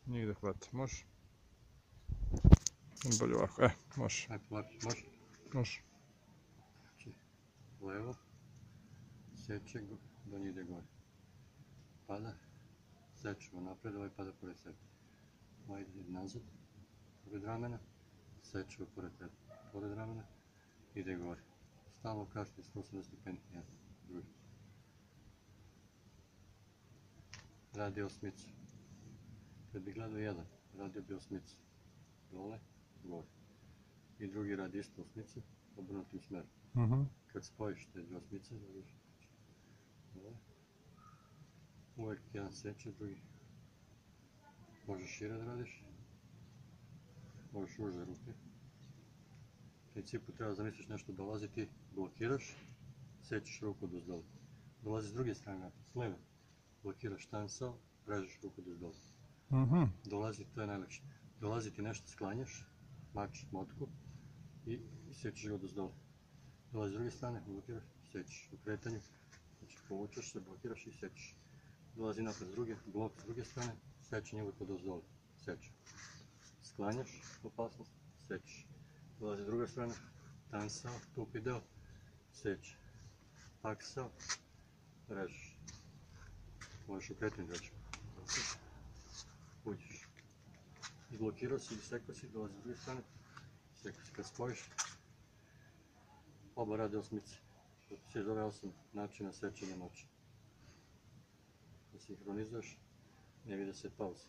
Njih da hvata, može? Bolje ovako, može. Ajde, može? Može. Znači, levo, seče do njih ide gore. Pada, sečemo napred, ovaj pada pored sebe. Ovaj ide nazad, pored ramena, sečemo pored ramena, ide gore. Stalno kašlje 180 stepeni, jedan, drugi. Radi osmicu. Kad bi gledao jedan, radio bi osmicu. Dole, gore. I drugi radi isto osmicu, obrnutim smerom. Kad spojiš te dvije osmice, radiš dole. Uvijek jedan seče, drugi. Možeš šire da radiš. Možeš uže ruke. U principu treba zamisliš nešto dolazi, ti blokiraš, sečeš ruku do zdolu. Dolazi s druge strane, s leve. Blokiraš tansao, režeš ruku do zdolu. Dolazi, to je najlakše. Dolazi ti nešto, sklanjaš, mač, motku i sečeš ga do zdolu. Dolazi s druge strane, blokiraš, sečeš. U kretanju, znači povučeš se, blokiraš i sečeš. Dolazi napred blok s druge strane, seče njegov do zdolu, seče. Sklanjaš opasnost, sečeš. Dolazi s druge strane, tansao, tupi deo, seče. Paksao, režeš. Možeš u kretanju reći. Uđeš. Izblokirao si i sekao si, dolazi s druge strane, sekao si. Kad spojiš, oba rade osmice. To se zove 8 načina sečenja moći. Da sinhronizuješ, ne vide se pauza.